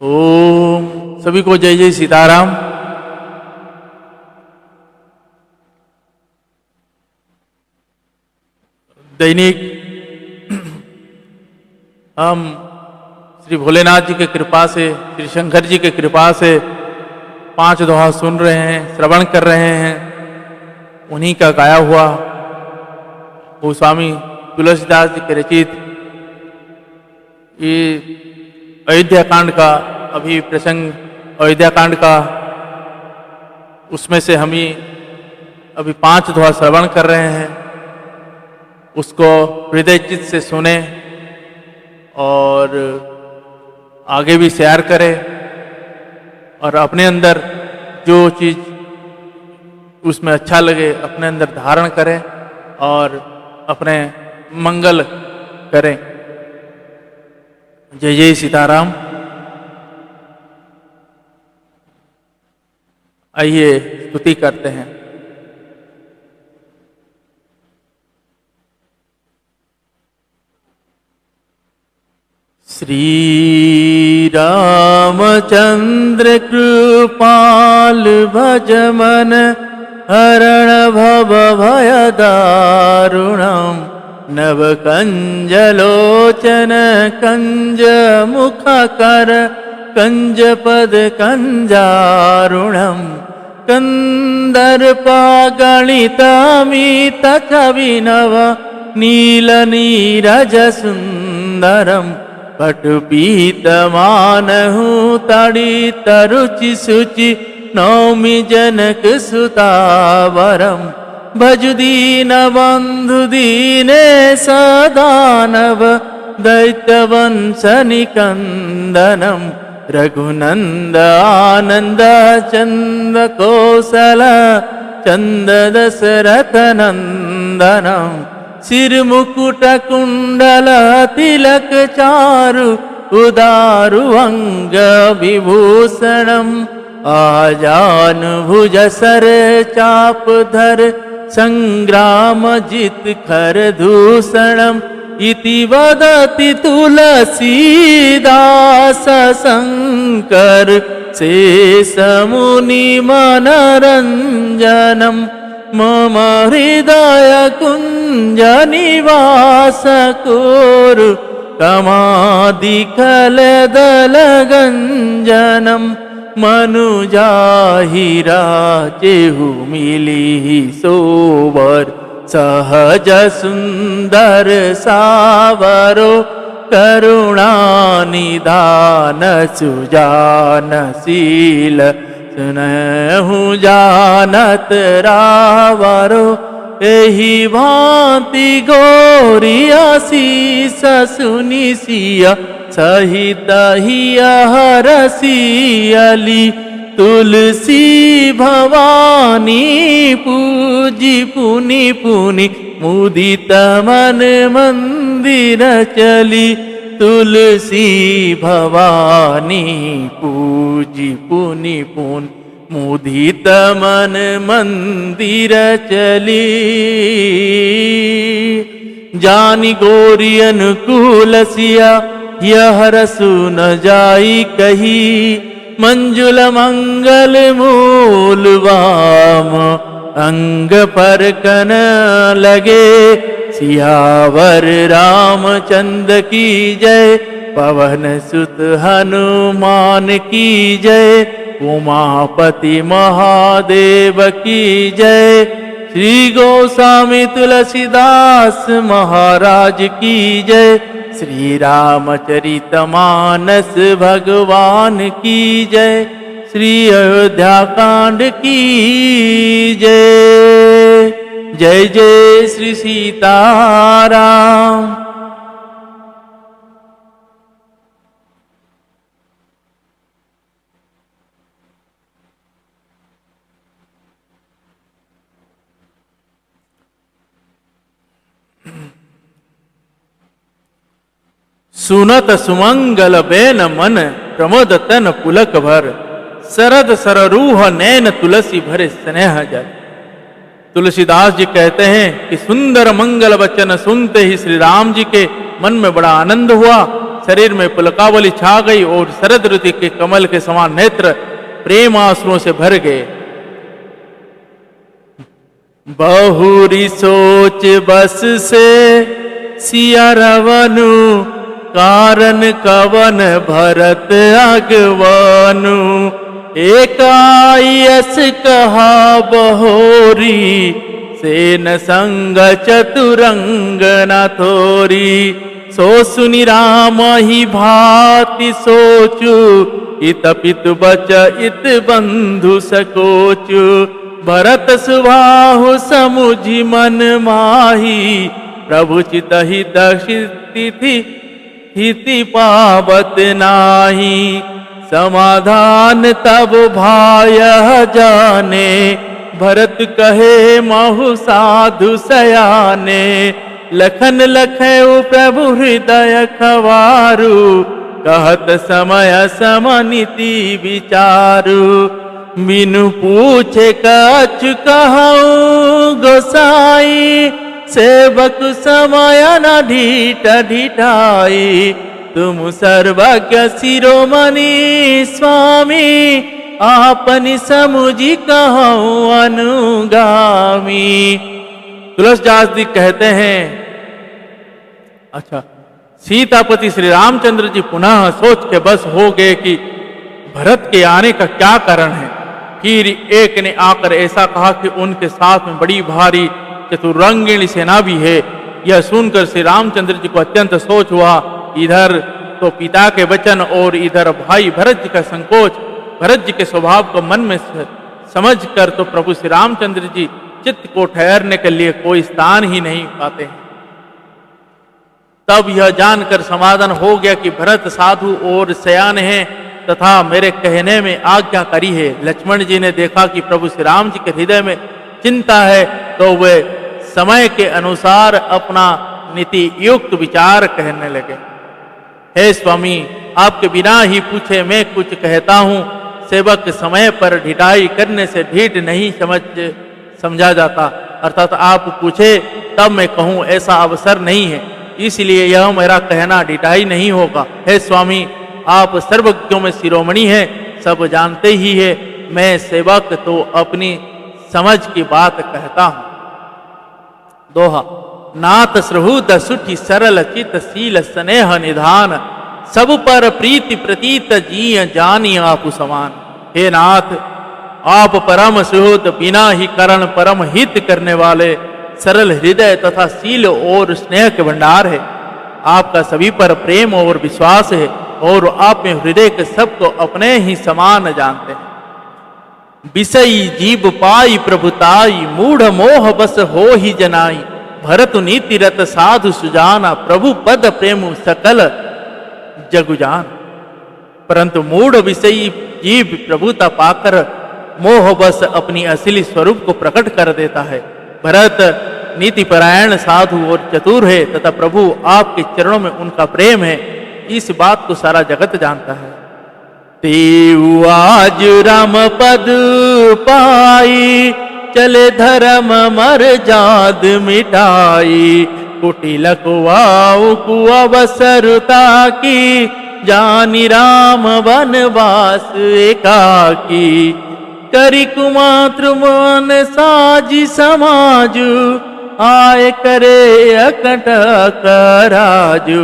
ओम सभी को जय जय सीताराम। दैनिक हम श्री भोलेनाथ जी की कृपा से, श्री शंकर जी की कृपा से 5 दोहा सुन रहे हैं, श्रवण कर रहे हैं। उन्हीं का गाया हुआ गोस्वामी तुलसीदास जी के रचित ये अयोध्या कांड का अभी प्रसंग, अयोध्या कांड का, उसमें से हम ही अभी 5 दोहा श्रवण कर रहे हैं। उसको हृदय चित्त से सुने और आगे भी शेयर करें और अपने अंदर जो चीज उसमें अच्छा लगे अपने अंदर धारण करें और अपने मंगल करें। जय जय सीताराम। आइए स्तुति करते हैं। श्री रामचंद्र कृपाल भज मन हरण भव भय दारुणम नव कंज लोचन कंज मुख कर कंज पद कंजारुणम कंदर्पा गणितमित छविनव नील नीरज सुंदरम पटुपीतमानहु तडित रुचि शुचि नौमि जनक सुतावरम भजु दीन बंधु दीने सदानव दैत्यवंश निकंदनम रघुनंद आनंद चंद कौशल चंद दशरथ नंदनम सिर मुकुट कुंडल तिलक चारु उदारु अंग विभूषणम आजान भुज सर चाप धर संग्राम जित खर दूषणम इति वदति तुलसीदास शंकर शेष मुनि मनरंजनम मम हृदय कुंज निवास कुरु कमादिखल दल गंजनम मनुजाहिरा चेहु मिली सोवर सहज सुंदर सावरो करुणा निदान सुजानशील सुनहु जानत रावरो एहि भांति गौरिया शीस सुनि सिया सहित हिया हरसियली तुलसी भवानी पूजी पुनि पुनि मुदित मन मंदिर चली तुलसी भवानी पूजी पुनि पुनि मुदित मन मंदिर चली जानी गौरी अनुकूल सिया यह रसु न जाई कही मंजुल मंगल मूल वाम अंग पर कन लगे सियावर रामचंद्र की जय पवन सुत हनुमान की जय उमापति महादेव की जय श्री गोस्वामी तुलसीदास महाराज की जय श्री रामचरित मानस भगवान की जय श्री अयोध्या कांड की जय। जय जय श्री सीताराम। सुनत सुमंगल बेन मन प्रमोद तन पुलक भर शरद सररूह नैन तुलसी भरे स्नेह जल। तुलसीदास जी कहते हैं कि सुंदर मंगल वचन सुनते ही श्री राम जी के मन में बड़ा आनंद हुआ। शरीर में पुलकावली छा गई और शरद ऋतु के कमल के समान नेत्र प्रेम आंसुओं से भर गए। बहुरी सोच बस से सिया रवनु, कारण कवन भरत अगवानु। एकायस कहा बहोरी, सेन संग चतुरंग न थोरी। सो सुनि राम ही भाति सोचु, इत पितु बच इत बंधु सकोचु। भरत सुबाहु समुझि मन माही, प्रभु चित हित तिथि हिति पावत नाही। समाधान तब भाय जाने, भरत कहे महु साधु सयाने। लखन लखयु प्रभु हृदय खवारु, कहत समय समनिति विचारु। बिनु पूछे कछु कहूँ गोसाई, सेवक समय न ढीठ ढिठाई। तुम सर्वज्ञ शिरोमणि स्वामी, आपनि समुझि कहूँ अनुगामी। तुलसीदास जी कहते हैं, अच्छा, सीतापति श्री रामचंद्र जी पुनः सोच के बस हो गए कि भरत के आने का क्या कारण है। फिर एक ने आकर ऐसा कहा कि उनके साथ में बड़ी भारी चतुरंगिणी सेना भी है। यह सुनकर श्री रामचंद्र जी को अत्यंत सोच हुआ। इधर तो पिता के वचन और इधर भाई भरत जी का संकोच। भरत जी के स्वभाव को मन में समझ कर तो प्रभु श्री रामचंद्र जी चित्त को ठहरने के लिए कोई स्थान ही नहीं पाते हैं। तब यह जानकर समाधान हो गया कि भरत साधु और सयान हैं तथा मेरे कहने में आज्ञा करी है। लक्ष्मण जी ने देखा कि प्रभु श्री राम जी के हृदय में चिंता है, तो वे समय के अनुसार अपना नीति युक्त विचार कहने लगे। हे स्वामी, आपके बिना ही पूछे मैं कुछ कहता हूँ। सेवक समय पर ढिठाई करने से ढीठ नहीं समझा जाता, अर्थात आप पूछे तब मैं कहूँ ऐसा अवसर नहीं है, इसलिए यह मेरा कहना ढिठाई नहीं होगा। हे स्वामी, आप सर्वज्ञों में शिरोमणि हैं, सब जानते ही है। मैं सेवक तो अपनी समझ की बात कहता हूं। दोहा। नाथ श्रहुत सुठि सरल चित शील स्नेह निधान, सब पर प्रीति प्रतीत जी जानी आपु समान। हे नाथ, आप परम सुहृद, बिना ही करण परम हित करने वाले, सरल हृदय तथा शील और स्नेह के भंडार है। आपका सभी पर प्रेम और विश्वास है और आप में हृदय के सबको अपने ही समान जानते हैं। विषयी जीव पाई प्रभुताई, मूढ़ मोह बस हो ही जनाई। भरत नीति रत साधु सुजाना, प्रभु पद प्रेम सकल जगुजान। परंतु मूढ़ विषयी जीव प्रभुता पाकर मोह बस अपनी असली स्वरूप को प्रकट कर देता है। भरत नीति परायण साधु और चतुर है तथा प्रभु आपके चरणों में उनका प्रेम है, इस बात को सारा जगत जानता है। तेऊ आज राम पद पाई, चले धर्म मर जाद मिटाई। कुटिल कुआऊ कुआ बसरुता की, जानी राम वनवास एकाकी। करी कुमात्र मन साजी समाजु, आय करे अकट कराजु।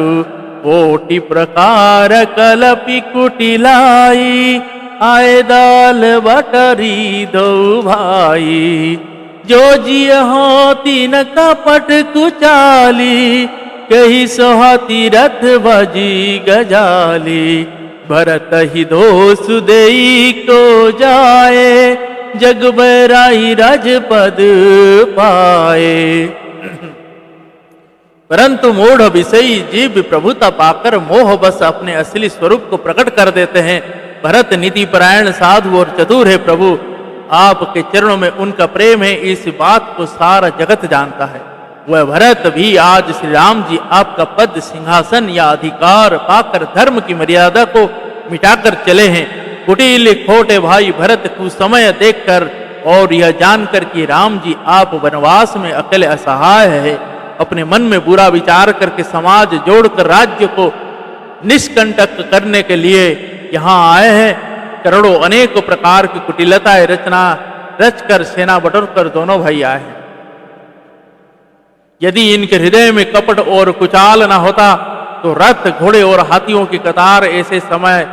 कोटि प्रकार कलपि कुटिलाई, आए दाल बटरी दो भाई। जो जिय होती न कपट कुचाली, कही सोहाती रथ भजी गजाली। भरत ही दोष देई को जाए, जग बैराई राजपद पाए। परंतु मूढ़ विषयी जीव प्रभुता पाकर मोह बस अपने असली स्वरूप को प्रकट कर देते हैं। भरत नीति परायण साधु और चतुर है, प्रभु आपके चरणों में उनका प्रेम है, इस बात को सारा जगत जानता है। वह भरत भी आज श्री राम जी आपका पद सिंहासन या अधिकार पाकर धर्म की मर्यादा को मिटाकर चले हैं। कुटिल खोटे भाई भरत को समय देखकर और यह जानकर कि राम जी आप वनवास में अकेले असहाय है, अपने मन में बुरा विचार करके समाज जोड़कर राज्य को निष्कंटक करने के लिए यहाँ आए हैं। करोड़ों अनेक प्रकार की कुटिलताएं रचकर सेना बटोर दोनों भाई आए हैं। यदि इनके हृदय में कपट और कुचाल न होता तो रथ, घोड़े और हाथियों की कतार ऐसे समय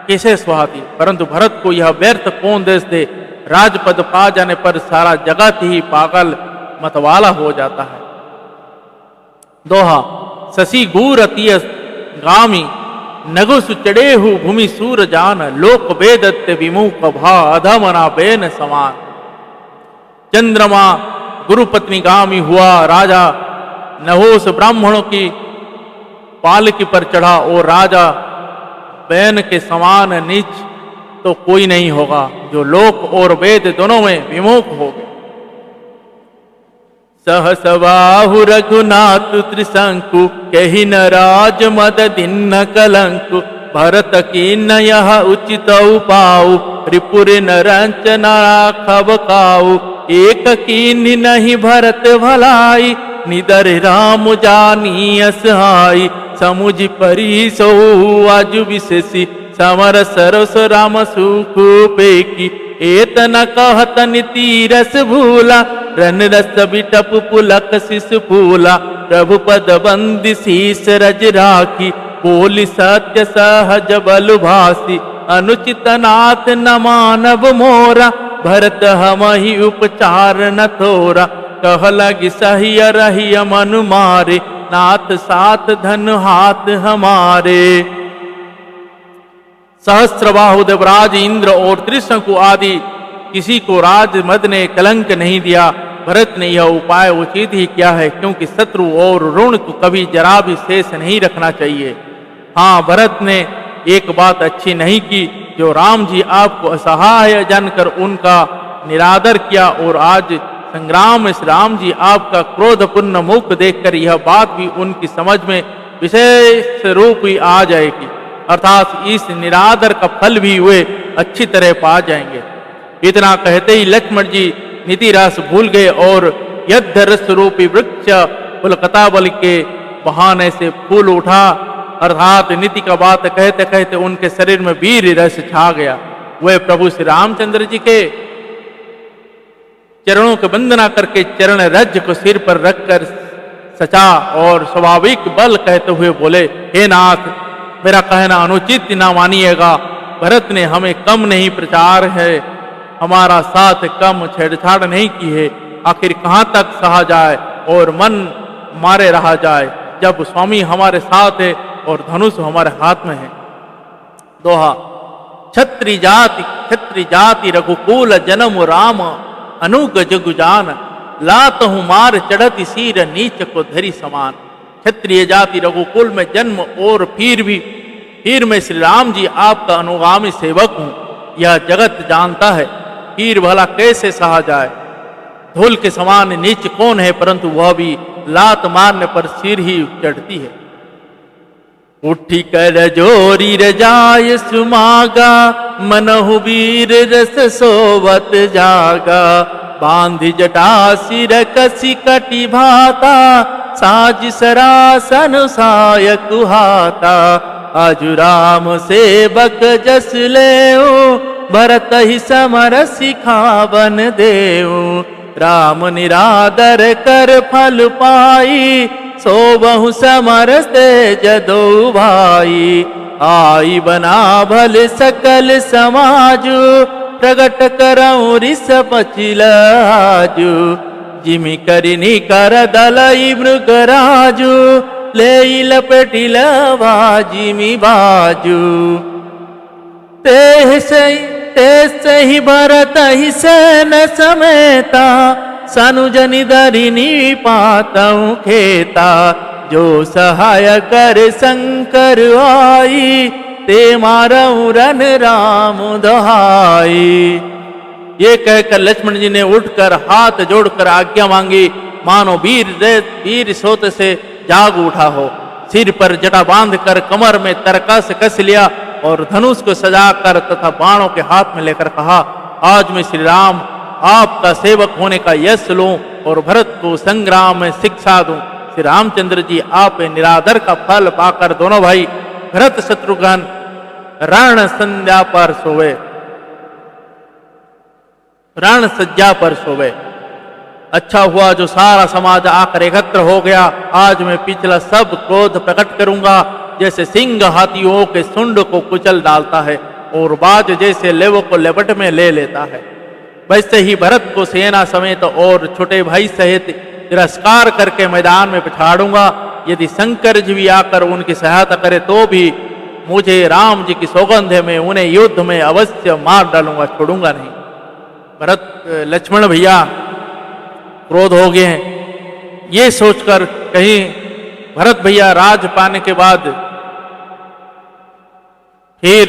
कैसे सुहाती। परंतु भरत को यह व्यर्थ कौन देश दे। राजपद पा जाने पर सारा जगत ही पागल मतवाला हो जाता है। दोहा। शशि गूर अतिय गामी नगुस चढ़ेहु भूमि सूर जान लोक वेदत्य विमुख भा अधमना बेन समान। चंद्रमा गुरुपत्नी गामी हुआ राजा नहोश ब्राह्मणों की पालकी पर चढ़ा और राजा बैन के समान नीच तो कोई नहीं होगा जो लोक और वेद दोनों में विमुख होगा। सहस बाहु रघुनाथ त्रिशंकु कहि न राज मद दिन कलंकु भरत की न यह उचित पाऊ रिपुर न रंचना खब काऊ एक कीन्ही नहीं भरत भलाई निदर राम जानी असहाई समुझ परी सो आजु विशेषी समर सरस राम सुख पेकी एतन कहत नीतिरस भूला रन रस बिटप पुलक शिष फूला प्रभु पद बंदी शीस रज राखी बोली सत्य सहज बल भासी अनुचित नाथ न मानव मोरा भरत हम ही उपचार न थोरा कह लगी सही रही मन मारे नाथ साथ धन हाथ हमारे। सहस्त्रबाहु देवराज इंद्र और त्रिशंकु आदि किसी को राज मद ने कलंक नहीं दिया। भरत ने यह उपाय उचित ही किया है क्योंकि शत्रु और ऋण को कभी जरा भी शेष नहीं रखना चाहिए। हाँ, भरत ने एक बात अच्छी नहीं की जो राम जी आपको असहाय जानकर उनका निरादर किया और आज संग्राम में श्री राम जी आपका क्रोधपूर्ण मुख देखकर यह बात भी उनकी समझ में विशेष रूप ही आ जाएगी, अर्थात इस निरादर का फल भी वे अच्छी तरह पा जाएंगे। इतना कहते ही लक्ष्मण जी नीति रस भूल गए और यद्ध रस रूपी वृक्ष पुलकता बल के बहाने से फूल उठा, अर्थात नीति का बात कहते कहते उनके शरीर में वीर रस छा गया। वे प्रभु श्री रामचंद्र जी के चरणों की वंदना करके चरण रज को सिर पर रखकर सचा और स्वाभाविक बल कहते हुए बोले, हे नाथ, मेरा कहना अनुचित ना मानिएगा। भरत ने हमें कम नहीं प्रचार है, हमारा साथ कम छेड़छाड़ नहीं की है। आखिर कहाँ तक सहा जाए और मन मारे रहा जाए जब स्वामी हमारे साथ है और धनुष हमारे हाथ में है। दोहा। क्षत्रि जाति रघुकुल जन्म राम अनुग जगुजान लातहु मार चढ़ती सिर नीच को धरी समान। क्षत्रिय जाति रघुकुल में जन्म और फिर मैं श्री राम जी आपका अनुगामी सेवक हूँ, यह जगत जानता है। फिर भला कैसे सहा जाए। धूल के समान नीच कौन है, परंतु वह भी लात मारने पर सिर ही चढ़ती है। उठी कर जोरी रजाय सुमागा मनहु वीर रस सोवत जागा बांधि जटा सिर कसी कटी भाता साज सरासन साय कुहाता आजु राम सेवक जस लेऊ भरत ही समर सिखावन देऊ राम निरादर कर फल पाई सो बहु समर से जदो भाई आई बना भल सकल समाजु प्रगट करऊं रिस पचिलाजु जिमि करिनी कर दलई मृगराजु ले लपटिल बाजिमि बाजू ते सही भरत ही सेन समेता सनुजनि दरिनी पातऊ खेता जो सहाय कर शंकर आई ते मारऊ रन राम दोहाई। ये कहकर लक्ष्मण जी ने उठकर हाथ जोड़कर आज्ञा मांगी, मानो वीर सोत से जाग उठा हो। सिर पर जटा बांधकर कमर में तरकस कस लिया और धनुष को सजाकर तथा बाणों के हाथ में लेकर कहा, आज मैं श्री राम आपका सेवक होने का यश लूं और भरत को संग्राम में शिक्षा दूं। श्री रामचंद्र जी आप निरादर का फल पाकर दोनों भाई भरत शत्रुघ्न रण संध्या पर सोवे, रण सज्जा पर सोवे। अच्छा हुआ जो सारा समाज आकर एकत्र हो गया। आज मैं पिछला सब क्रोध प्रकट करूंगा। जैसे सिंह हाथियों के सुंड को कुचल डालता है और बाज जैसे लेवों को लेपट में ले लेता है, वैसे ही भरत को सेना समेत और छोटे भाई सहित तिरस्कार करके मैदान में पछाड़ूंगा। यदि शंकर जी भी आकर उनकी सहायता करे तो भी मुझे राम जी की सौगंध है, मैं उन्हें युद्ध में अवश्य मार डालूंगा, छोड़ूंगा नहीं। भरत लक्ष्मण भैया क्रोध हो गए हैं। ये सोचकर कहीं भरत भैया राज पाने के बाद फिर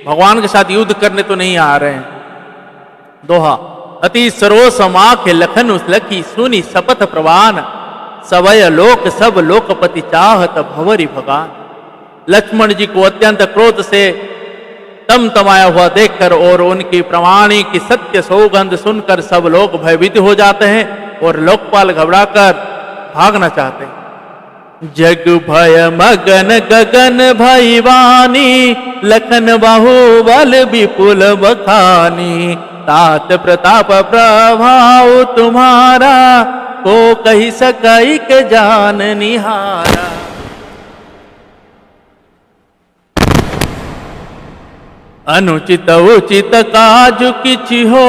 भगवान के साथ युद्ध करने तो नहीं आ रहे हैं। दोहा, अति सरोस माख लखन उस लखी सुनी शपथ प्रवान, सवय लोक सब लोकपति चाहत भंवरी भगान। लक्ष्मण जी को अत्यंत क्रोध से तमतमाया हुआ देखकर और उनकी प्रमाणी की सत्य सौगंध सुनकर सब लोग भयभीत हो जाते हैं और लोकपाल घबराकर भागना चाहते हैं। जग भय मगन गगन भयवानी, लखन बाहुबल विपुल बखानी। तात प्रताप प्रभाव तुम्हारा, को कही सकई के जान निहारा। अनुचित उचित काज किछ हो,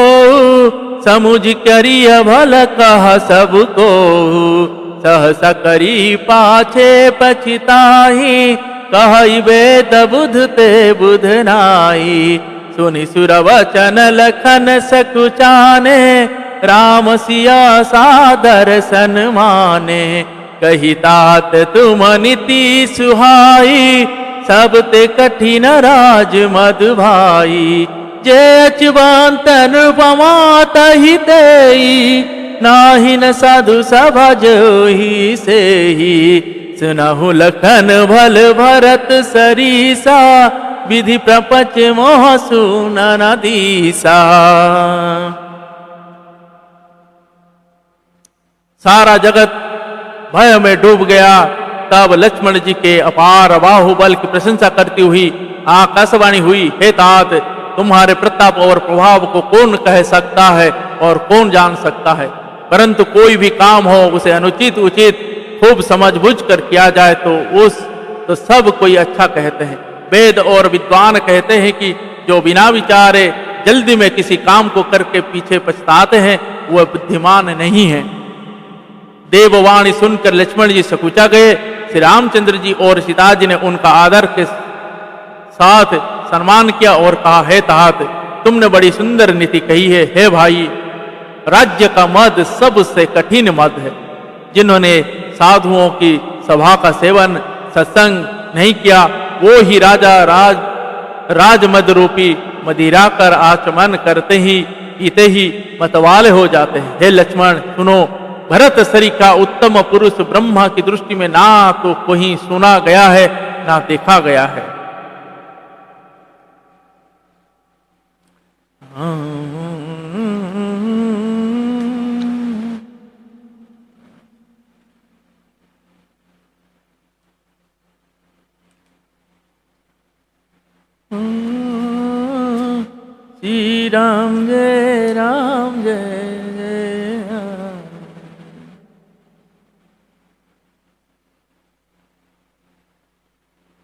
समुझ करिय भल कहा सबको। सहसा करी पाछे पछिताही, कहि वेद बुध ते बुध नाई। सुनि सुर वचन लखन सकुचाने, राम सिया सादर सन्माने। कही तात तुम नीति सुहाई, सब ते कठिन राज मद भाई। जे अचुवंत अनुपमा तहि तेई, नाही न साधु सभा जोहि सेहि। सुनहु लखन भल भरत सरीसा, विधि प्रपंच मोह सुनन दीसा। सारा जगत भय में डूब गया। तब लक्ष्मण जी के अपार बाहुबल की प्रशंसा करती हुई आकाशवाणी हुई, हे तात, तुम्हारे प्रताप और प्रभाव को कौन कह सकता है और कौन जान सकता है। परंतु कोई भी काम हो उसे अनुचित उचित खूब समझ बुझ कर किया जाए तो सब कोई अच्छा कहते हैं। वेद और विद्वान कहते हैं कि जो बिना विचारे जल्दी में किसी काम को करके पीछे पछताते हैं वह बुद्धिमान नहीं है। देववाणी सुनकर लक्ष्मण जी सकुचा गए। श्री रामचंद्र जी और सीता जी ने उनका आदर के साथ सम्मान किया और कहा, हे तात, तुमने बड़ी सुंदर नीति कही है। हे भाई, राज्य का मद सबसे कठिन मद है। जिन्होंने साधुओं की सभा का सेवन सत्संग नहीं किया वो ही राजा राजमद रूपी मदिरा कर आचमन करते ही पीते ही मतवाले हो जाते हैं। हे लक्ष्मण सुनो, भरत सरी का उत्तम पुरुष ब्रह्मा की दृष्टि में ना तो कहीं सुना गया है ना देखा गया है। श्री राम जय राम जय जय राम।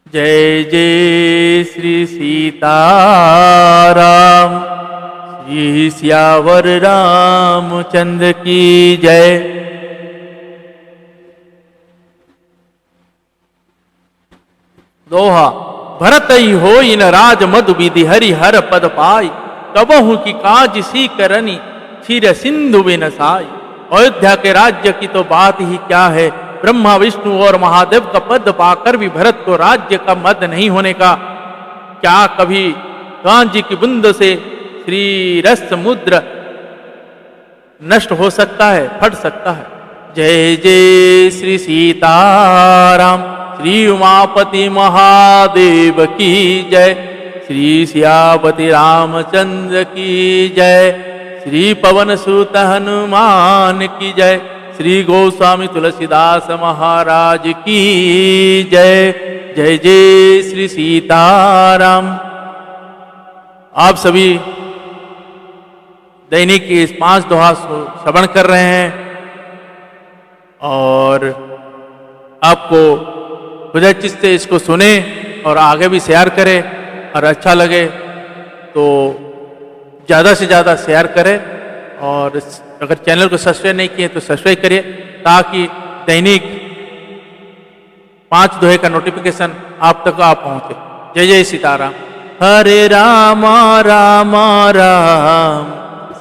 जय जय श्री सीताराम, श्री सियावर रामचंद्र की जय। दोहा, भरत ही हो इन राज मधु विधि हरि हर पद पाई। कबहू की काज सी करनी क्षीर सिंधु बिन साई। अयोध्या के राज्य की तो बात ही क्या है, ब्रह्मा विष्णु और महादेव का पद पाकर भी भरत को राज्य का मद नहीं होने का क्या कभी कांजी की बूंद से श्री रस समुद्र नष्ट हो सकता है, फट सकता है। जय जय श्री सीताराम, श्री उमापति महादेव की जय। श्री सियापति रामचंद्र की जय। श्री पवन सुत हनुमान की जय। श्री गोस्वामी तुलसीदास महाराज की जय। जय जय श्री सीताराम। आप सभी दैनिक इस 5 दोहा श्रवण कर रहे हैं और आपको हृदय चित्त से इसको सुने और आगे भी शेयर करें और अच्छा लगे तो ज़्यादा से ज़्यादा शेयर करें और अगर चैनल को सब्सक्राइब नहीं किए तो सब्सक्राइब करिए ताकि दैनिक 5 दोहे का नोटिफिकेशन आप तक आ पहुँचे। जय जय सीताराम। हरे राम राम राम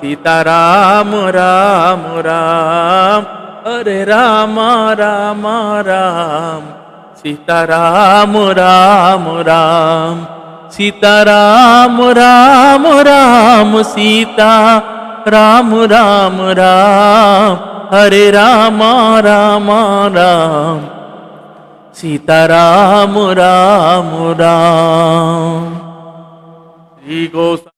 सीताराम राम राम। हरे राम राम राम सीताराम राम राम। सीताराम राम राम सीता राम राम राम। हरे राम राम राम सीताराम राम राम। श्री गोस्वामी